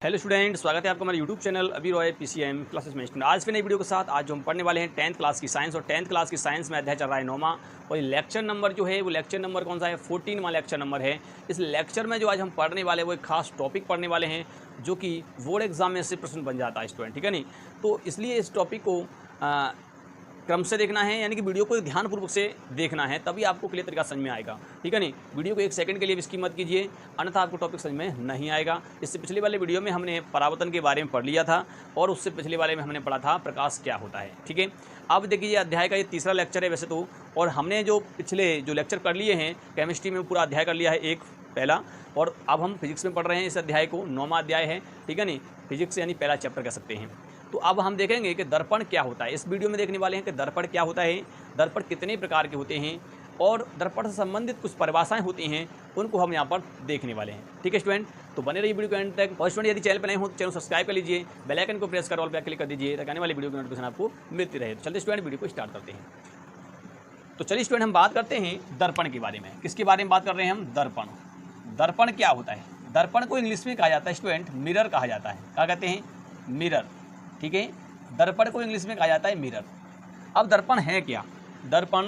Hello student, स्वागत है आपका हमारे यूट्यूब चैनल अभी रॉय पीसीएम क्लासेस में। आज फिर नई वीडियो के साथ आज जो हम पढ़ने वाले हैं 10th क्लास की साइंस। और 10th क्लास की साइंस में अध्याय चल रहा है 9वां। और लेक्चर नंबर जो है वो लेक्चर नंबर कौन सा है? 14वां लेक्चर नंबर है। इस लेक्चर में जो आज हम पढ़ने वाले हैं वो एक खास टॉपिक पढ़ने वाले हैं जो कि बोर्ड एग्जाम में से प्रश्न बन जाता है स्टूडेंट, ठीक है नहीं। तो इसलिए इस टॉपिक को क्रम से देखना है, यानी कि वीडियो को ध्यानपूर्वक से देखना है, तभी आपको क्लियर तरीका समझ में आएगा, ठीक है नहीं। वीडियो को एक सेकंड के लिए भी इसकी मत कीजिए, अन्यथा आपको टॉपिक समझ में नहीं आएगा। इससे पिछले वाले वीडियो में हमने परावर्तन के बारे में पढ़ लिया था और उससे पिछले वाले में हमने पढ़ा था प्रकाश क्या होता है, ठीक है। अब देखिए ये अध्याय का ये तीसरा लेक्चर है वैसे तो, और हमने जो पिछले जो लेक्चर कर लिए हैं केमिस्ट्री में पूरा अध्याय कर लिया है एक पहला, और अब हम फिजिक्स में पढ़ रहे हैं इस अध्याय को, 9वां अध्याय है, ठीक है नहीं। फिजिक्स यानी पहला चैप्टर कह सकते हैं। तो अब हम देखेंगे कि दर्पण क्या होता है। इस वीडियो में देखने वाले हैं कि दर्पण क्या होता है, दर्पण कितने प्रकार के होते हैं और दर्पण से संबंधित कुछ परिभाषाएं होती हैं, उनको हम यहाँ पर देखने वाले हैं, ठीक है स्टूडेंट। तो बने रहिए वीडियो को एंड तक। और स्टूडेंट यदि चैनल पर नए हो तो चैनल सब्सक्राइब कर लीजिए, बेल आइकन को प्रेस कर ऑल पे क्लिक कर दीजिए ताकि आने वाली वीडियो की नोटिफिकेशन आपको मिलती रहे। तो चलते स्टूडेंट वीडियो को स्टार्ट करते हैं। तो चलिए स्टूडेंट हम बात करते हैं दर्पण के बारे में। किसके बारे में बात कर रहे हैं हम? दर्पण। दर्पण क्या होता है? दर्पण को इंग्लिश में कहा जाता है स्टूडेंट मिरर कहा जाता है। क्या कहते हैं? मिरर, ठीक है। दर्पण को इंग्लिश में कहा जाता है मिरर। अब दर्पण है क्या? दर्पण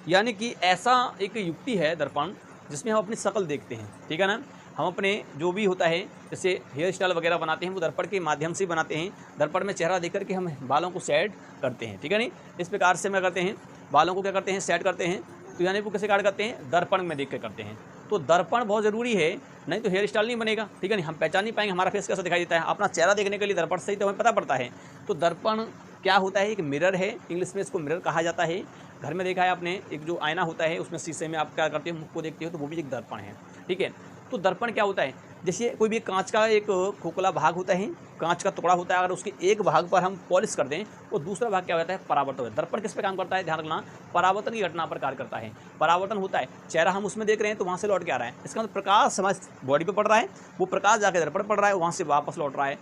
यानी कि ऐसा एक युक्ति है दर्पण जिसमें हम अपनी शक्ल देखते हैं, ठीक है ना। हम अपने जो भी होता है जैसे हेयर स्टाइल वगैरह बनाते हैं वो दर्पण के माध्यम से बनाते हैं। दर्पण में चेहरा देख करके हम बालों को सेट करते हैं, ठीक है नहीं। इस प्रकार से हम करते हैं, बालों को क्या करते हैं? सेट करते हैं। तो यानी वो कैसे कार्य करते हैं? दर्पण में देख कर करते हैं। तो दर्पण बहुत ज़रूरी है, नहीं तो हेयर स्टाइल नहीं बनेगा, ठीक है नहीं। हम पहचान नहीं पाएंगे हमारा फेस कैसा दिखाई देता है। अपना चेहरा देखने के लिए दर्पण से ही तो हमें पता पड़ता है। तो दर्पण क्या होता है? एक मिरर है, इंग्लिश में इसको मिरर कहा जाता है। घर में देखा है आपने, एक जो आईना होता है उसमें शीशे में आप क्या करते हो, मुख को देखते हो, तो वो भी एक दर्पण है, ठीक है। तो दर्पण क्या होता है? जैसे कोई भी कांच का एक खोखला भाग होता है, कांच का टुकड़ा होता है, अगर उसके एक भाग पर हम पॉलिश कर दें तो दूसरा भाग क्या होता है? परावर्तन होता है। दर्पण किस पे काम करता है? ध्यान रखना, परावर्तन की घटना पर कार्य करता है। परावर्तन होता है, चेहरा हम उसमें देख रहे हैं तो वहाँ से लौट के आ रहा है, इसका मतलब प्रकाश हमारी बॉडी पे पड़ रहा है, वो प्रकाश जाके दर्पण पड़ रहा है, वहाँ से वापस लौट रहा है,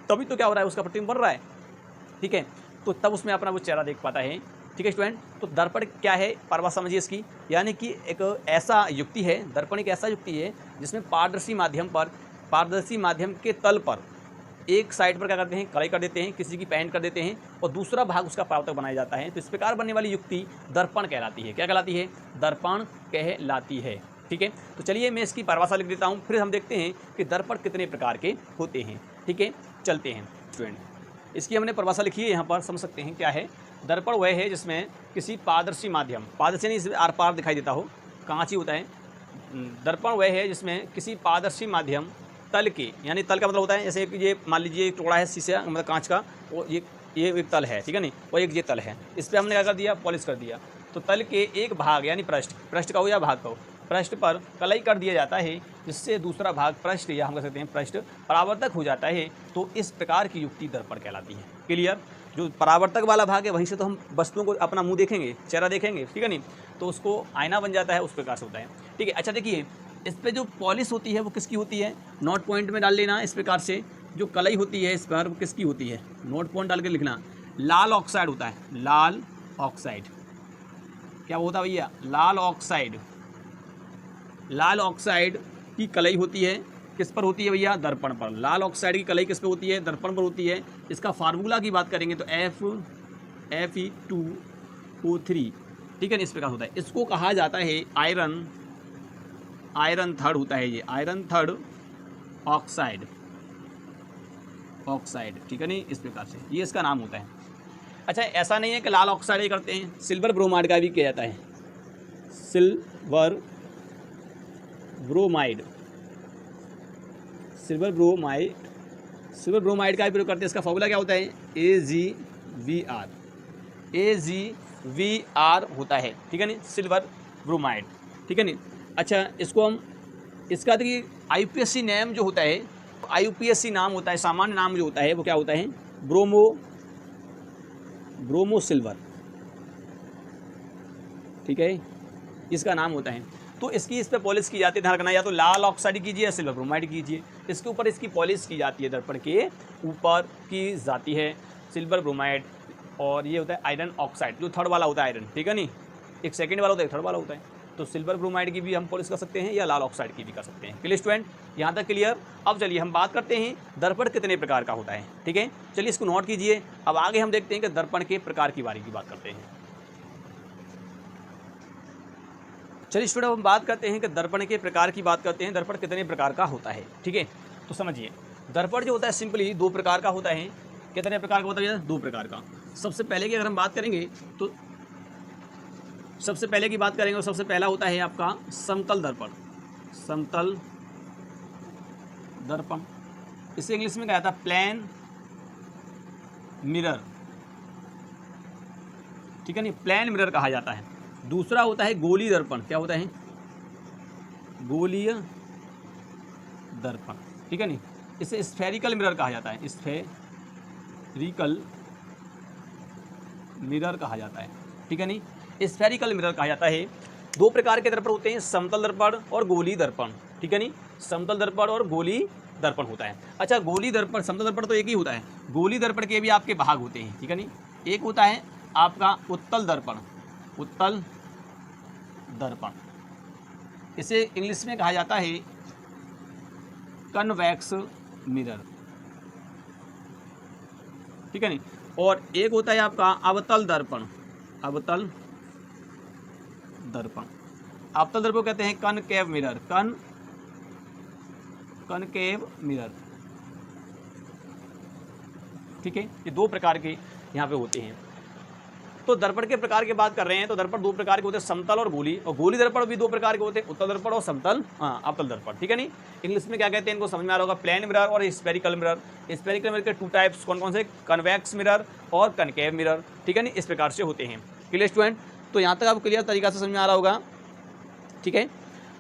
तभी तो क्या हो रहा है? उसका प्रतिबिंब बढ़ रहा है, ठीक है। तो तब उसमें अपना वो चेहरा देख पाता है, ठीक है स्टूडेंट। तो दर्पण क्या है? परिभाषा समझिए इसकी, यानी कि एक ऐसा युक्ति है, दर्पण एक ऐसा युक्ति है जिसमें पारदर्शी माध्यम के तल पर एक साइड पर क्या करते हैं? कलई कर देते हैं, किसी की पेंट कर देते हैं और दूसरा भाग उसका परावर्तक बनाया जाता है। तो इस प्रकार बनने वाली युक्ति दर्पण कहलाती है। क्या कहलाती है? दर्पण कहलाती है, ठीक है। तो चलिए मैं इसकी परिभाषा लिख देता हूँ, फिर हम देखते हैं कि दर्पण कितने प्रकार के होते हैं, ठीक है। चलते हैं स्टूडेंट, इसकी हमने परिभाषा लिखी है, यहाँ पर समझ सकते हैं क्या है। दर्पण वह है जिसमें किसी पारदर्शी माध्यम, पारदर्शी नहीं इसमें आर पार दिखाई देता हो, कांच ही होता है। दर्पण वह है जिसमें किसी पारदर्शी माध्यम तल के, यानी तल का मतलब होता है जैसे ये मान लीजिए एक टुकड़ा है शीशे मतलब कांच का, वो ये एक तल है, ठीक है नहीं, और एक ये तल है, इस पर हमने क्या कर दिया? पॉलिश कर दिया। तो तल के एक भाग यानी पृष्ठ का हो या भाग का हो, पृष्ठ पर कलई कर दिया जाता है, जिससे दूसरा भाग पृष्ठ या हम कह सकते हैं पृष्ठ परावर्तक हो जाता है। तो इस प्रकार की युक्ति दर्पण कहलाती है। क्लियर? जो परावर्तक वाला भाग है वहीं से तो हम वस्तुओं को अपना मुंह देखेंगे, चेहरा देखेंगे, ठीक है नहीं, तो उसको आईना बन जाता है, उस प्रकार से होता है, ठीक है। अच्छा देखिए, इस पर जो पॉलिश होती है वो किसकी होती है? नोट पॉइंट में डाल लेना इस प्रकार से, जो कलई होती है इस पर वो किसकी होती है? नोट पॉइंट डाल के लिखना, लाल ऑक्साइड होता है। लाल ऑक्साइड क्या होता है भैया? लाल ऑक्साइड। लाल ऑक्साइड की कलई होती है, किस पर होती है भैया? दर्पण पर। लाल ऑक्साइड की कलई किस पर होती है? दर्पण पर होती है। इसका फार्मूला की बात करेंगे तो Fe2O3, ठीक है, इस प्रकार होता है। इसको कहा जाता है आयरन थर्ड होता है, ये आयरन थर्ड ऑक्साइड, ठीक है नहीं, इस प्रकार से ये इसका नाम होता है। अच्छा ऐसा नहीं है कि लाल ऑक्साइड ही करते हैं, सिल्वर ब्रोमाइड का भी किया जाता है। सिल्वर ब्रोमाइड का भी प्रयोग करते हैं। इसका फॉर्मूला क्या होता है? AgVr होता है, ठीक है नहीं, सिल्वर ब्रोमाइड, ठीक है नहीं। अच्छा इसको हम, इसका देखिए IUPAC नेम जो होता है, IUPAC नाम होता है, सामान्य नाम जो होता है वो क्या होता है? ब्रोमो सिल्वर, ठीक है, इसका नाम होता है। तो इसकी इस पर पॉलिश की जाती है, ध्यान रखना, या तो लाल ऑक्साइड कीजिए या सिल्वर ब्रोमाइड कीजिए, इसके ऊपर इसकी पॉलिश की जाती है, दर्पण के ऊपर की जाती है सिल्वर ब्रोमाइड। और ये होता है आयरन ऑक्साइड, जो थर्ड वाला होता है आयरन, ठीक है नहीं, एक सेकंड वाला होता है, एक थर्ड वाला होता है। तो सिल्वर ब्रोमाइड की भी हम पॉलिश कर सकते हैं या लाल ऑक्साइड की भी कर सकते हैं। क्लियर स्टूडेंट, यहाँ तक क्लियर। अब चलिए हम बात करते हैं दर्पण कितने प्रकार का होता है। ठीक है, चलिए इसको नोट कीजिए। अब आगे हम देखते हैं कि दर्पण के प्रकार की बारी की बात करते हैं। चलिए स्टूडेंट, हम बात करते हैं कि दर्पण के प्रकार की बात करते हैं, दर्पण कितने प्रकार का होता है। ठीक है, तो समझिए दर्पण जो होता है सिंपली दो प्रकार का होता है। कितने प्रकार का होता है? दो प्रकार का। सबसे पहले की अगर हम बात करेंगे तो सबसे पहले की बात करेंगे तो सबसे पहला होता है आपका समतल दर्पण। समतल दर्पण, इसे इंग्लिश में क्या आता है? Plane mirror. ठीक है नहीं, प्लेन मिरर कहा जाता है। दूसरा होता है गोलीय दर्पण। क्या होता है? गोलीय दर्पण। ठीक है नहीं, इसे स्फेरिकल मिरर कहा जाता है। स्फेरिकल मिरर कहा जाता है। ठीक है नहीं, स्फेरिकल मिरर कहा जाता है। दो प्रकार के दर्पण होते हैं, समतल दर्पण और गोलीय दर्पण। ठीक है नहीं, समतल दर्पण और गोलीय दर्पण होता है। अच्छा, गोलीय दर्पण, समतल दर्पण तो एक ही होता है। गोलीय दर्पण के भी आपके भाग होते हैं। ठीक है नहीं, एक होता है आपका उत्तल दर्पण। उत्तल दर्पण, इसे इंग्लिश में कहा जाता है कन्वेक्स मिरर। ठीक है नहीं, और एक होता है आपका अवतल दर्पण। अवतल दर्पण, अवतल दर्पण कहते हैं कनकेव मिरर। Concave mirror. ठीक है, ये दो प्रकार के यहाँ पे होते हैं। तो दर्पण के प्रकार की बात कर रहे हैं तो दर्पण दो प्रकार के होते हैं, समतल और गोली। और गोली दर्पण भी दो प्रकार के होते हैं, उत्तल दर्पण और समतल अवतल दर्पण। ठीक है नहीं, इंग्लिश में क्या कहते हैं, इनको समझ में आ रहा होगा, प्लेन मिरर और स्फेरिकल मिरर। स्फेरिकल मिरर के टू टाइप्स कौन कौन से? कन्वेक्स मिरर और कनकेव मिरर। ठीक है नहीं, इस प्रकार से होते हैं। क्लियर स्टूडेंट, तो यहाँ तक आपको क्लियर तरीका से समझ में आ रहा होगा। ठीक है,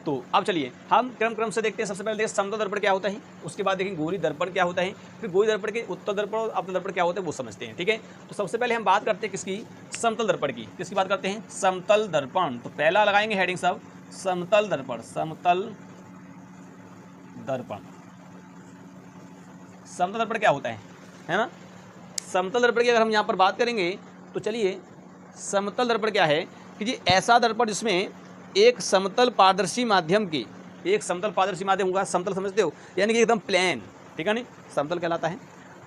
तो अब चलिए हम क्रम से देखते हैं। सबसे पहले देखिए समतल दर्पण क्या होता है, उसके बाद देखेंगे गोलीय दर्पण क्या होता है, फिर गोलीय दर्पण के उत्तल दर्पण और अवतल दर्पण क्या होता है वो समझते हैं। ठीक है, तो सबसे पहले हम बात करते हैं किसकी? समतल दर्पण की। किसकी बात करते हैं? समतल दर्पण। तो पहला लगाएंगे हेडिंग सब समतल दर्पण। समतल दर्पण, समतल दर्पण क्या होता है ना? समतल दर्पण की अगर हम यहाँ पर बात करेंगे तो चलिए, समतल दर्पण क्या है कि जी ऐसा दर्पण जिसमें एक समतल पारदर्शी माध्यम की, एक समतल पारदर्शी माध्यम होगा। समतल समझते हो, यानी कि एकदम प्लेन। ठीक है नहीं, समतल कहलाता है।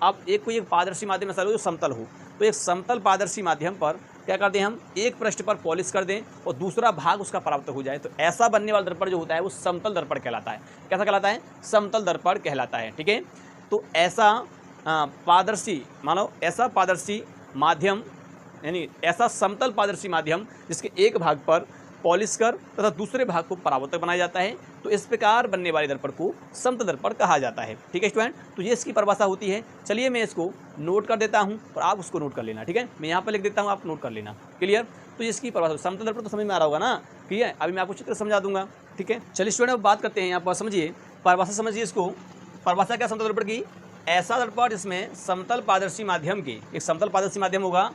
अब एक कोई एक पारदर्शी माध्यम ऐसा हो जो समतल हो, तो एक समतल पारदर्शी माध्यम पर क्या करते हैं हम? एक पृष्ठ पर पॉलिश कर दें और दूसरा भाग उसका परावर्तक हो जाए, तो ऐसा बनने वाला दर्पण जो होता है वो समतल दर्पण कहलाता है। कैसा कहलाता है? समतल दर्पण कहलाता है। ठीक है, तो ऐसा पारदर्शी, मानो ऐसा पारदर्शी माध्यम, यानी ऐसा समतल पारदर्शी माध्यम जिसके एक भाग पर पॉलिश कर तथा दूसरे भाग को परावर्तक बनाया जाता है, तो इस प्रकार बनने वाले दर्पण को समतल दर्पण कहा जाता है। ठीक है स्टूडेंट, तो ये इसकी परिभाषा होती है। चलिए मैं इसको नोट कर देता हूँ और आप उसको नोट कर लेना। ठीक है, मैं यहाँ पर लिख देता हूँ, आप नोट कर लेना। क्लियर, तो ये इसकी परिभाषा। समतल दर्पण तो समझ में आ रहा होगा ना? क्लियर, अभी मैं आपको चित्र समझा दूंगा। ठीक है, चलिए स्टूडेंट अब बात करते हैं, यहाँ पर समझिए परिभाषा, समझिए इसको। परिभाषा क्या समतल दर्पण की? ऐसा दर्पण जिसमें समतल पारदर्शी माध्यम के, एक समतल पारदर्शी माध्यम होगा,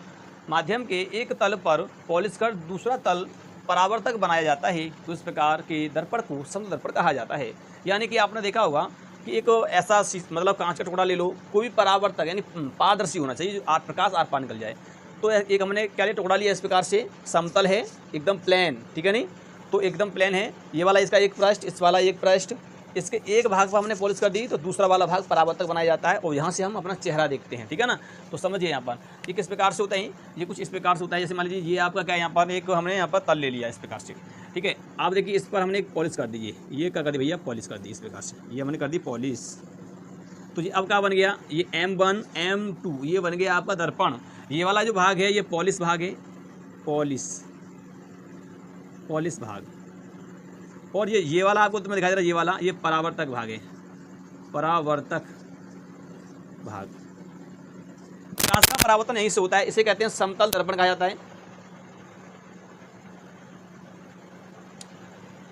माध्यम के एक तल पर पॉलिश कर दूसरा तल परावर्तक बनाया जाता है, तो इस प्रकार के दर्पण को समतल दर्पण कहा जाता है। यानी कि आपने देखा होगा कि एक ऐसा मतलब कांच का टुकड़ा ले लो, कोई भी परावर्तक यानी पारदर्शी होना चाहिए, जो प्रकाश आर पार निकल जाए। तो एक हमने क्या लिया, टुकड़ा लिया, इस प्रकार से समतल है, एकदम प्लेन। ठीक है नहीं, तो एकदम प्लेन है, ये वाला इसका एक पृष्ठ, इस वाला एक पृष्ठ, इसके एक भाग पर हमने पॉलिश कर दी तो दूसरा वाला भाग परावर्तक बनाया जाता है और यहाँ से हम अपना चेहरा देखते हैं। ठीक है ना, तो समझिए यहाँ पर ये किस प्रकार से होता है, ये कुछ इस प्रकार से होता है। जैसे मान लीजिए ये आपका क्या है, यहाँ पर एक हमने यहाँ पर तल ले लिया इस प्रकार से। ठीक है, आप देखिए इस पर हमने एक पॉलिश कर दी, ये क्या कर दी भैया, पॉलिश कर दी इस प्रकार से, ये हमने कर दी पॉलिश। तो ये अब क्या बन गया, ये M1 M2 ये बन गया आपका दर्पण। ये वाला जो भाग है ये पॉलिश भाग है, पॉलिश भाग। और ये वाला आपको तुम्हें दिखाई दे रहा है, ये वाला ये परावर्तक भाग है, परावर्तक भाग। प्रकाश का परावर्तन यहीं से होता है, इसे कहते हैं समतल दर्पण कहा जाता है।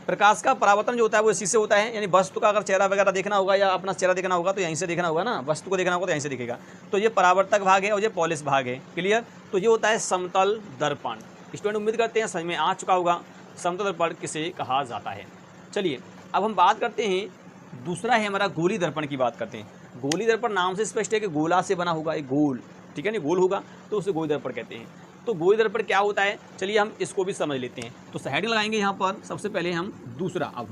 प्रकाश का परावर्तन जो होता है वो इसी से होता है, यानी वस्तु का अगर चेहरा वगैरह देखना होगा या अपना चेहरा देखना होगा तो यहीं से देखना होगा ना, वस्तु को देखना होगा तो यहीं से दिखेगा। तो ये परावर्तक भाग है और ये पॉलिश भाग है। क्लियर, तो ये होता है समतल दर्पण। स्टूडेंट उम्मीद करते हैं समझ में आ चुका होगा समतल दर्पण किसे कहा जाता है। चलिए अब हम बात करते हैं, दूसरा है हमारा गोलीय दर्पण की बात करते हैं। गोलीय दर्पण नाम से स्पष्ट है कि गोला से बना होगा, एक गोल, ठीक है ना, गोल होगा तो उसे गोलीय दर्पण कहते हैं। तो गोलीय दर्पण क्या होता है, चलिए हम इसको भी समझ लेते हैं। तो हेडिंग लगाएंगे यहाँ पर सबसे पहले हम दूसरा। अब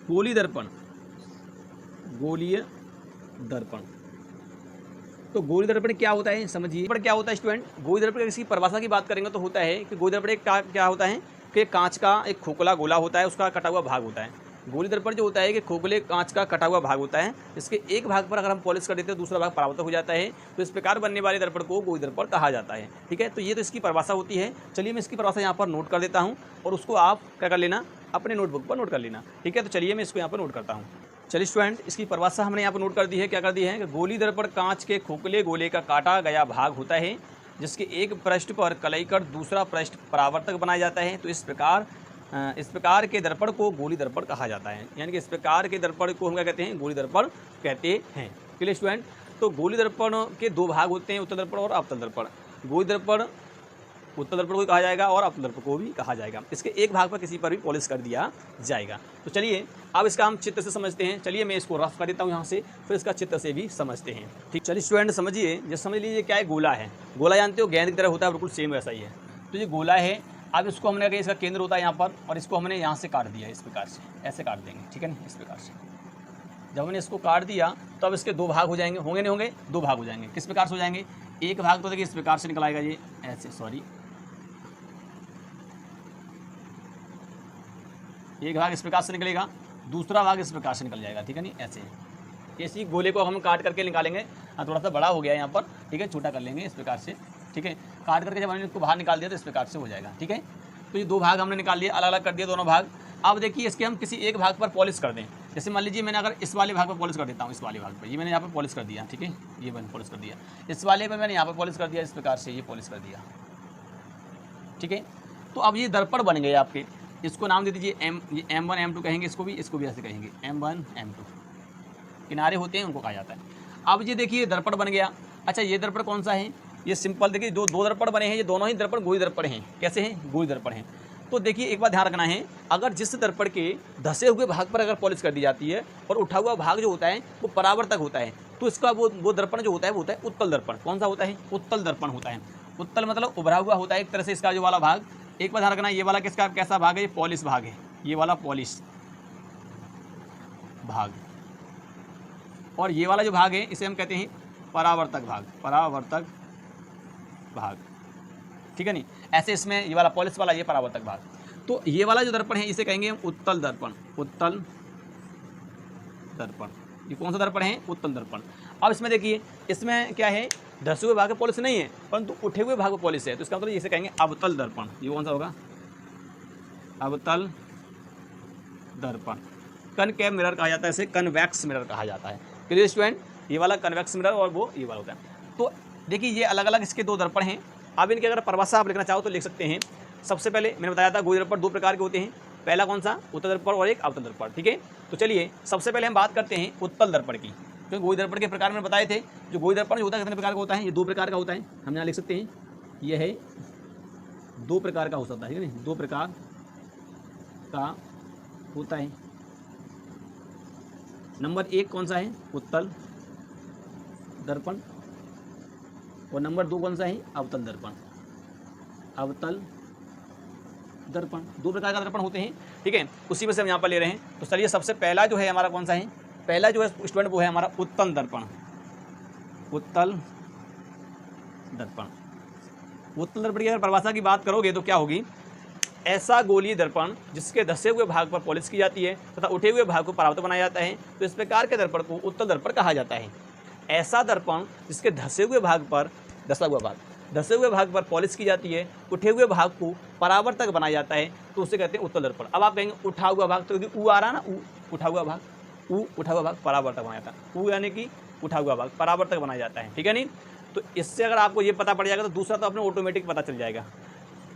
गोलीय दर्पण, गोलीय दर्पण, तो गोलीय दर्पण क्या होता है समझिए। दर्पण क्या होता है स्टूडेंट, गोलीय दर्पण की परिभाषा की बात करेंगे तो होता है कि गोलीय दर्पण क्या होता है कि कांच का एक खोखला गोला होता है, उसका कटा हुआ भाग होता है। गोलीय दर्पण जो होता है कि खोखले कांच का कटा हुआ भाग होता है, इसके एक भाग पर अगर हम पॉलिश कर देते हैं दूसरा भाग परावर्तक हो जाता है, तो इस प्रकार बनने वाले दर्पण को गोलीय दर्पण कहा जाता है। ठीक है, तो ये तो इसकी परिभाषा होती है। चलिए मैं इसकी परिभाषा यहाँ पर नोट कर देता हूँ और उसको आप क्या कर लेना, अपने नोटबुक पर नोट कर लेना। ठीक है, तो चलिए मैं इसको यहाँ पर नोट करता हूँ। चलिए स्टूडेंट, इसकी परिभाषा हमने यहाँ पर नोट कर दी है। क्या कर दी है कि गोलीय दर्पण कांच के खोखले गोले का काटा गया भाग होता है, जिसके एक पृष्ठ पर कलई कर दूसरा पृष्ठ परावर्तक बनाया जाता है। तो इस प्रकार के दर्पण को गोलीय दर्पण कहा जाता है। यानी कि इस प्रकार के दर्पण को हम क्या कहते हैं, गोलीय दर्पण कहते हैं। क्लियर स्टूडेंट, तो गोलीय दर्पण के दो भाग होते हैं, उत्तल दर्पण और अवतल दर्पण। गोलीय दर्पण उत्तल दर्पण को कहा जाएगा और अवतल दर्पण को भी कहा जाएगा। इसके एक भाग पर किसी पर भी पॉलिश कर दिया जाएगा। तो चलिए अब इसका हम चित्र से समझते हैं। चलिए मैं इसको रफ कर देता हूँ यहाँ से, फिर इसका चित्र से भी समझते हैं। ठीक, चलिए स्टूडेंट समझिए, जैसे समझ लीजिए क्या है, गोला है। गोला जानते हो गेंद की तरह होता है, बिल्कुल सेम वैसा ही है। तो ये गोला है। अब इसको हमने कहा इसका केंद्र होता है यहाँ पर, और इसको हमने यहाँ से काट दिया इस प्रकार से, ऐसे काट देंगे। ठीक है ना, इस प्रकार से जब हमने इसको काट दिया तो अब इसके दो भाग हो जाएंगे, होंगे नहीं होंगे, दो भाग हो जाएंगे। किस प्रकार से हो जाएंगे, एक भाग तो देखिए इस प्रकार से निकल आएगा, ये ऐसे, सॉरी, एक भाग इस प्रकार से निकलेगा, दूसरा भाग इस प्रकार से निकल जाएगा। ठीक है नहीं, ऐसे इसी गोले को हम काट करके निकालेंगे। हाँ, थोड़ा सा बड़ा हो गया यहाँ पर, ठीक है, छोटा कर लेंगे इस प्रकार से। ठीक है, काट करके जब हमने इसको बाहर निकाल दिया तो इस प्रकार से हो जाएगा। ठीक है, तो ये दो भाग हमने निकाल लिए, अलग अलग कर दिए दोनों भाग। अब देखिए इसके हम किसी एक भाग पर पॉलिश कर दें। जैसे मान लीजिए मैंने अगर इस वाले भाग पर पॉलिश कर देता हूँ, इस वाले भाग पर, ये मैंने यहाँ पर पॉलिश कर दिया। ठीक है, ये मैंने पॉलिश कर दिया, इस वाले पर मैंने यहाँ पर पॉलिश कर दिया, इस प्रकार से ये पॉलिश कर दिया। ठीक है, तो अब ये दर्पण बन गए आपके। इसको नाम दे दीजिए M1 M2 कहेंगे, इसको भी ऐसे कहेंगे M1 M2। किनारे होते हैं उनको कहा जाता है। अब ये देखिए दर्पण बन गया। अच्छा, ये दर्पण कौन सा है, ये सिंपल देखिए, दो दर्पण बने हैं, ये दोनों ही दर्पण गोलीय दर्पण हैं। कैसे हैं, गोलीय दर्पण हैं। तो देखिए एक बात ध्यान रखना है, अगर जिस दर्पण के धसे हुए भाग पर अगर पॉलिश कर दी जाती है और उठा हुआ भाग जो होता है वो परावर्तक होता है, तो इसका वो दर्पण जो होता है वो होता है उत्तल दर्पण। कौन सा होता है, उत्तल दर्पण होता है। उत्तल मतलब उभरा हुआ होता है एक तरह से इसका जो वाला भाग। एक बार ध्यान रखना, ये वाला किसका कैसा भाग है, ये पॉलिश भाग है, ये वाला पॉलिश भाग, और ये वाला जो भाग है इसे हम कहते हैं परावर्तक भाग, परावर्तक भाग। ठीक है नहीं, ऐसे इसमें ये वाला पॉलिश वाला, ये परावर्तक भाग। तो ये वाला जो दर्पण है इसे कहेंगे हम उत्तल दर्पण, उत्तल दर्पण। ये कौन सा दर्पण है, उत्तल दर्पण। अब इसमें देखिए, इसमें क्या है, धसे हुए भाग पर पॉलिश नहीं है, परंतु उठे हुए भाग पर पॉलिश है, तो इसका मतलब इसे कहेंगे अवतल दर्पण। ये कौन सा होगा, अवतल दर्पण। कनकेव मिरर कहा जाता है, इसे कन्वेक्स मिरर कहा जाता है। क्लियर स्टूडेंट, ये वाला कन्वेक्स मिरर और वो ये वाला होता है। तो देखिए ये अलग अलग इसके दो दर्पण हैं। अब इनकी अगर परिभाषा आप लिखना चाहो तो लिख सकते हैं। सबसे पहले मैंने बताया था गोलीय दर्पण दो प्रकार के होते हैं, पहला कौन सा, उत्तल दर्पण और एक अवतल दर्पण। ठीक है, तो चलिए सबसे पहले हम बात करते हैं उत्तल दर्पण की। क्योंकि गोलीय दर्पण के प्रकार मैंने बताए थे, जो गोलीय दर्पण जो होता है कितने प्रकार का होता है, ये दो प्रकार का होता है। हम यहाँ लिख सकते हैं, यह है दो प्रकार का हो सकता है। ठीक है नहीं, दो प्रकार का होता है। नंबर एक कौन सा है, उत्तल दर्पण, और नंबर दो कौन सा है, अवतल दर्पण। अवतल दर्पण दो प्रकार का दर्पण होते हैं। ठीक है, उसी में से हम यहाँ पर ले रहे हैं। तो चलिए सबसे पहला जो है हमारा कौन सा है, पहला जो है स्टूडेंट वो है हमारा उत्तल दर्पण। उत्तल दर्पण, उत्तल दर्पण की अगर परिभाषा की बात करोगे तो क्या होगी, ऐसा गोलीय दर्पण जिसके धसे हुए भाग पर पॉलिश की जाती है तथा उठे हुए भाग को परावर्तक बनाया जाता है, तो इस प्रकार के दर्पण को उत्तल दर्पण कहा जाता है। ऐसा दर्पण जिसके धसे हुए भाग पर धसे हुए भाग पर पॉलिश की जाती है, उठे हुए भाग को परावर्तक बनाया जाता है, तो उसे कहते हैं उत्तल दर्पण। अब आप कहेंगे उठा हुआ भाग, तो ऊ आ रहा ना, उठा हुआ भाग, उठा हुआ भाग परावर्तक बनाया जाता है। ऊ यानी कि उठा हुआ भाग परावर्तक बनाया जाता है। ठीक है नहीं, तो इससे अगर आपको ये पता पड़ जाएगा तो दूसरा तो अपने ऑटोमेटिक पता चल जाएगा।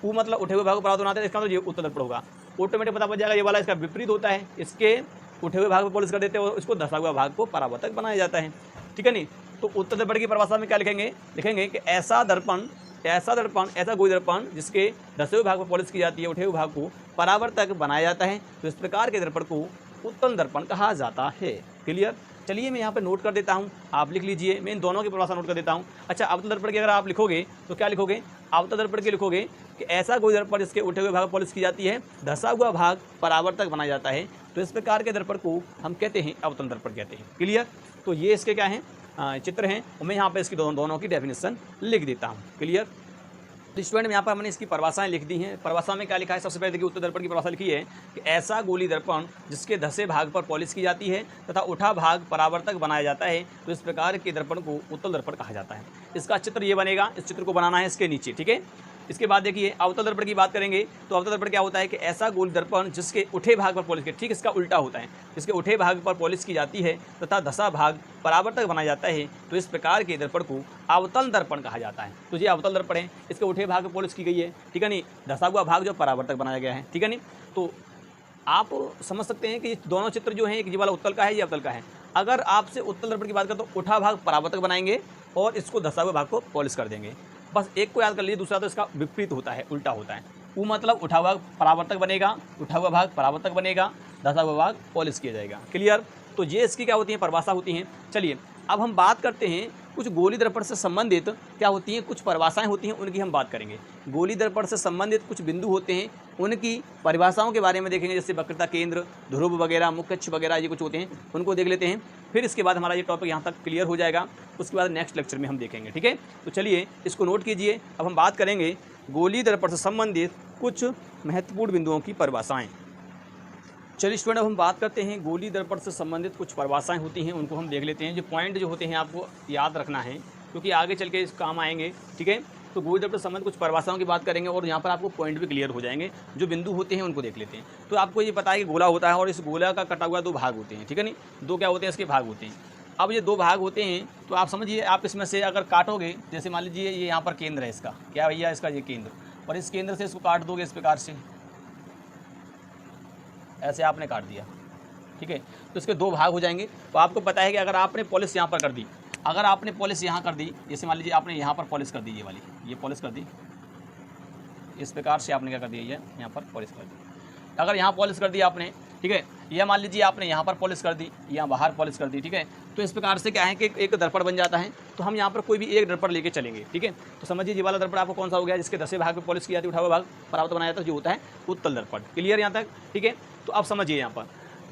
ऊ मतलब उठे हुए भाग को परावर्तक बनाते हैं, इसका मतलब ये उत्तल दर्पण होगा। ऑटोमेटिक पता पड़ जाएगा। ये वाला इसका विपरीत होता है, इसके उठे हुए भाग पर पॉलिश कर देते हैं और इसको धसा हुआ भाग को परावर्तक बनाया जाता है। ठीक है नहीं, तो उत्तल दर्पण की परिभाषा में क्या लिखेंगे कि ऐसा गोलीय दर्पण जिसके धसे हुए भाग पर पॉलिश की जाती है, उठे हुए भाग को परावर्तक बनाया जाता है, तो इस प्रकार के दर्पण को उत्तल दर्पण कहा जाता है। क्लियर, चलिए मैं यहाँ पे नोट कर देता हूँ, आप लिख लीजिए। मैं इन दोनों की परिभाषा नोट कर देता हूँ। अच्छा, अवतल दर्पण की अगर आप लिखोगे तो क्या लिखोगे, अवतल दर्पण के लिखोगे कि ऐसा गोली दर्पण जिसके उठे हुए भाग पर पॉलिश की जाती है, धंसा हुआ भाग परावर्तक बनाया जाता है, तो इस प्रकार के दर्पण को हम कहते हैं अवतल दर्पण कहते हैं। क्लियर? तो ये इसके क्या हैं, चित्र हैं, और मैं यहाँ पे इसकी दोनों की डेफिनेशन लिख देता हूँ। क्लियर? तो स्टूडेंट यहाँ पर हमने इसकी परिभाषाएं लिख दी हैं। परिभाषा में क्या लिखा है? सबसे पहले देखिए उत्तल दर्पण की परिभाषा लिखी है कि ऐसा गोली दर्पण जिसके धंसे भाग पर पॉलिश की जाती है तथा उठा भाग परावर्तक बनाया जाता है, तो इस प्रकार के दर्पण को उत्तल दर्पण कहा जाता है। इसका चित्र ये बनेगा, इस चित्र को बनाना है इसके नीचे, ठीक है। इसके बाद देखिए अवतल दर्पण की बात करेंगे तो अवतल दर्पण क्या होता है कि ऐसा गोली दर्पण जिसके उठे भाग पर पॉलिश की, ठीक इसका उल्टा होता है, जिसके उठे भाग पर पॉलिश की जाती है तथा धंसा भाग परावर्तक बनाया जाता है, तो इस प्रकार के दर्पण को अवतल दर्पण कहा जाता है। तो ये अवतल दर्पण है, इसके उठे भाग पर पॉलिश की गई है, ठीक है नहीं, धंसा हुआ भाग जो परावर्तक बनाया गया है, ठीक है नहीं। तो आप समझ सकते हैं कि ये दोनों चित्र जो हैं, ये वाला उत्तल का है, ये अवतल का है। अगर आपसे उत्तल दर्पण की बात करें तो उठा भाग परावर्तक बनाएंगे और इसको धंसा हुए भाग को पॉलिश कर देंगे। बस एक को याद कर लीजिए, दूसरा तो इसका विपरीत होता है, उल्टा होता है। वो मतलब उठा हुआ परावर्तक बनेगा, उठा हुआ भाग परावर्तक बनेगा, धंसा हुआ भाग पॉलिश किया जाएगा। क्लियर? तो ये इसकी क्या होती है, परिभाषा होती हैं। चलिए अब हम बात करते हैं कुछ गोली दर्पण से संबंधित क्या होती हैं, कुछ परिभाषाएं होती हैं, उनकी हम बात करेंगे। गोली दर्पण से संबंधित कुछ बिंदु होते हैं, उनकी परिभाषाओं के बारे में देखेंगे, जैसे वक्रता केंद्र, ध्रुव वगैरह, मुख्य अक्ष वगैरह, ये कुछ होते हैं, उनको देख लेते हैं। फिर इसके बाद हमारा ये टॉपिक यहाँ तक क्लियर हो जाएगा, उसके बाद नेक्स्ट लेक्चर में हम देखेंगे, ठीक है। तो चलिए इसको नोट कीजिए। अब हम बात करेंगे गोली दर्पण से संबंधित कुछ महत्वपूर्ण बिंदुओं की परिभाषाएँ। चलिए स्टूडेंट, अब हम बात करते हैं गोली दर्पण से संबंधित कुछ परिभाषाएं होती हैं, उनको हम देख लेते हैं। जो पॉइंट जो होते हैं आपको याद रखना है, क्योंकि आगे चल के इस काम आएंगे, ठीक है। तो गोली दर्पण से संबंधित कुछ परिभाषाओं की बात करेंगे और यहाँ पर आपको पॉइंट भी क्लियर हो जाएंगे। जो बिंदु होते हैं उनको देख लेते हैं। तो आपको ये पता है कि गोला होता है और इस गोला का कटा हुआ दो भाग होते हैं, ठीक है नहीं, दो क्या होते हैं, इसके भाग होते हैं। अब ये दो भाग होते हैं, तो आप समझिए, आप इसमें से अगर काटोगे, जैसे मान लीजिए ये यहाँ पर केंद्र है इसका, क्या भैया, इसका ये केंद्र, और इस केंद्र से इसको काट दोगे इस प्रकार से, ऐसे आपने काट दिया, ठीक है। तो इसके दो भाग हो जाएंगे। तो आपको पता है कि अगर आपने पॉलिश यहाँ पर कर दी, अगर आपने पॉलिश यहाँ कर दी, जैसे मान लीजिए आपने यहाँ पर पॉलिश कर दी, ये वाली, ये पॉलिश कर दी, इस प्रकार से आपने क्या कर दिया, ये यहाँ पर पॉलिश कर दी। अगर यहाँ पॉलिश कर दी आपने, ठीक है, यह मान लीजिए आपने यहाँ पर पॉलिश कर दी, यहाँ बाहर पॉलिश कर दी, ठीक है। तो इस प्रकार से क्या है कि एक दर्पण बन जाता है। तो हम यहाँ पर कोई भी एक दर्पण लेके चलेंगे, ठीक है। तो समझिए ये वाला दर्पण आपको कौन सा हो गया, जिसके धंसे भाग पे पॉलिश की जाती है, उठा हुआ भाग परावर्तक बनाया जाता है, जो होता है उत्तल दर्पण। क्लियर यहाँ तक, ठीक है। तो अब समझिए यहाँ पर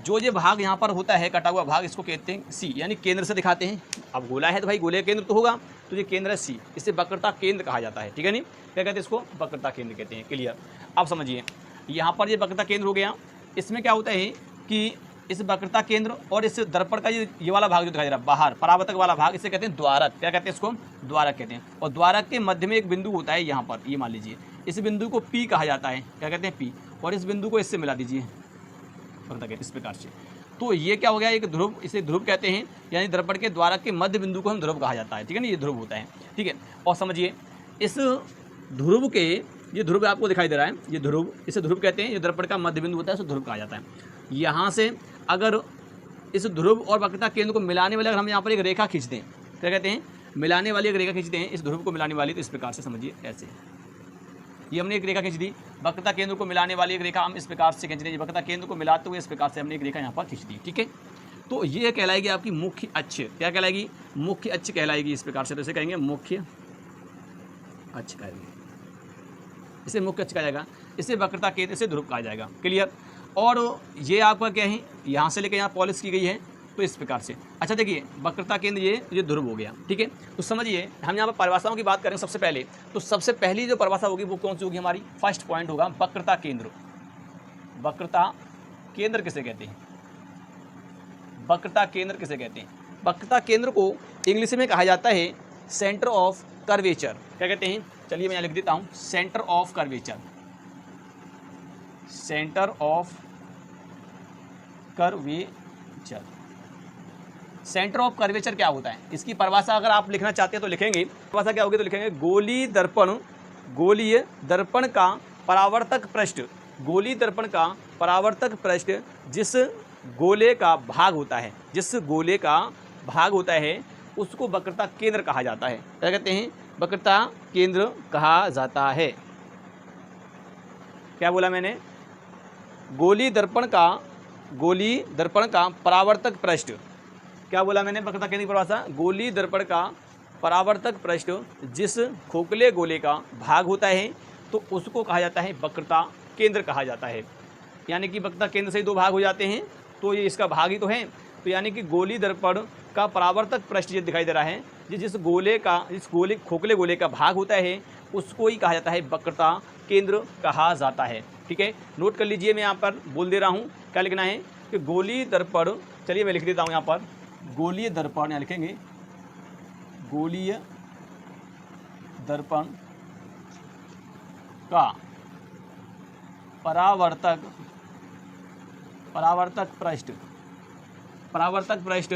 जो ये भाग यहाँ पर होता है, कटा हुआ भाग, इसको कहते हैं सी, यानी केंद्र से दिखाते हैं। अब गोला है तो भाई गोले का केंद्र तो होगा, तो ये केंद्र है सी, इसे वक्रता केंद्र कहा जाता है, ठीक है नहीं, क्या कहते हैं इसको, वक्रता केंद्र कहते हैं। क्लियर? अब समझिए यहाँ पर ये वक्रता केंद्र हो गया। इसमें क्या होता है कि इस वक्रता केंद्र और इस दर्पण का ये वाला भाग जो दिखाई दे रहा है बाहर, परावर्तक वाला भाग, इसे कहते हैं द्वारक। क्या कहते हैं इसको, द्वारक कहते हैं। और द्वारक के मध्य में एक बिंदु होता है यहाँ पर, ये मान लीजिए, इस बिंदु को पी कहा जाता है। क्या कहते हैं, पी। और इस बिंदु को इससे मिला दीजिए, वक्रता केंद्र, इस प्रकार से। तो ये क्या हो गया, एक ध्रुव, इसे ध्रुव कहते हैं, यानी दर्पण के द्वारक के मध्य बिंदु को हम ध्रुव कहा जाता है, ठीक है ना, ये ध्रुव होता है, ठीक है। और समझिए इस ध्रुव के, ये ध्रुव आपको दिखाई दे रहा है, ये ध्रुव, इसे ध्रुव कहते हैं, ये दर्पण का मध्य बिंदु होता है, उसे ध्रुव कहा जाता है। यहाँ से अगर इस ध्रुव और वक्रता केंद्र को मिलाने वाले, अगर हम यहाँ पर एक रेखा खींच दें, क्या कहते हैं, मिलाने वाली एक रेखा खींचते हैं, इस ध्रुव को मिलाने वाली, तो इस प्रकार से समझिए, ऐसे ये हमने एक रेखा खींच दी, वक्रता केंद्र को मिलाने वाली एक रेखा हम इस प्रकार से खींच रहे हैं, वक्रता केंद्र को मिलाते हुए इस प्रकार से हमने एक रेखा यहाँ पर खींच दी, ठीक है। तो ये कहलाएगी आपकी मुख्य अक्ष। क्या कहलाएगी, मुख्य अक्ष कहलाएगी इस प्रकार से। तो इसे कहेंगे मुख्य अक्ष कहेंगे, इसे मुख्य अक्ष कहा जाएगा, इसे वक्रता केंद्र, इसे ध्रुव कहा जाएगा। क्लियर? और ये आपका क्या है, यहाँ से लेकर यहाँ पॉलिश की गई है, तो इस प्रकार से। अच्छा देखिए, वक्रता केंद्र ये ध्रुव हो गया, ठीक है। तो समझिए हम यहाँ पर परिभाषाओं की बात करें सबसे पहले, तो सबसे पहली जो परिभाषा होगी वो कौन सी होगी, हमारी फर्स्ट पॉइंट होगा वक्रता केंद्र। वक्रता केंद्र किसे कहते हैं, वक्रता केंद्र किसे कहते हैं, वक्रता केंद्र को इंग्लिश में कहा जाता है सेंटर ऑफ कर्वेचर। क्या कहते हैं, चलिए मैं यहाँ लिख देता हूँ, centre of curvature, centre of curvature. Centre of curvature क्या होता है, इसकी परिभाषा अगर आप लिखना चाहते हैं तो लिखेंगे, परिभाषा क्या होगी, तो लिखेंगे गोली दर्पण, गोलीय दर्पण का परावर्तक पृष्ठ, गोली दर्पण का परावर्तक पृष्ठ जिस गोले का भाग होता है, जिस गोले का भाग होता है उसको वक्रता केंद्र कहा जाता है। क्या कहते हैं, वक्रता केंद्र कहा जाता है। क्या बोला मैंने, गोली दर्पण का परावर्तक पृष्ठ, क्या बोला मैंने, वक्रता केंद्र की परिभाषा, गोली दर्पण का परावर्तक पृष्ठ जिस खोखले गोले का भाग होता है तो उसको कहा जाता है वक्रता केंद्र कहा जाता है। यानी कि वक्रता केंद्र से ही दो भाग हो जाते हैं, तो ये इसका भाग ही तो है। तो यानी कि गोली दर्पण का परावर्तक पृष्ठ ये दिखाई दे रहा है, जिस खोखले गोले का भाग होता है उसको ही कहा जाता है वक्रता केंद्र कहा जाता है। ठीक है, नोट कर लीजिए, मैं यहाँ पर बोल दे रहा हूँ क्या लिखना है कि गोली दर्पण, चलिए मैं लिख देता हूँ यहाँ पर, गोलीय दर्पण यहाँ लिखेंगे, गोलीय दर्पण का परावर्तक पृष्ठ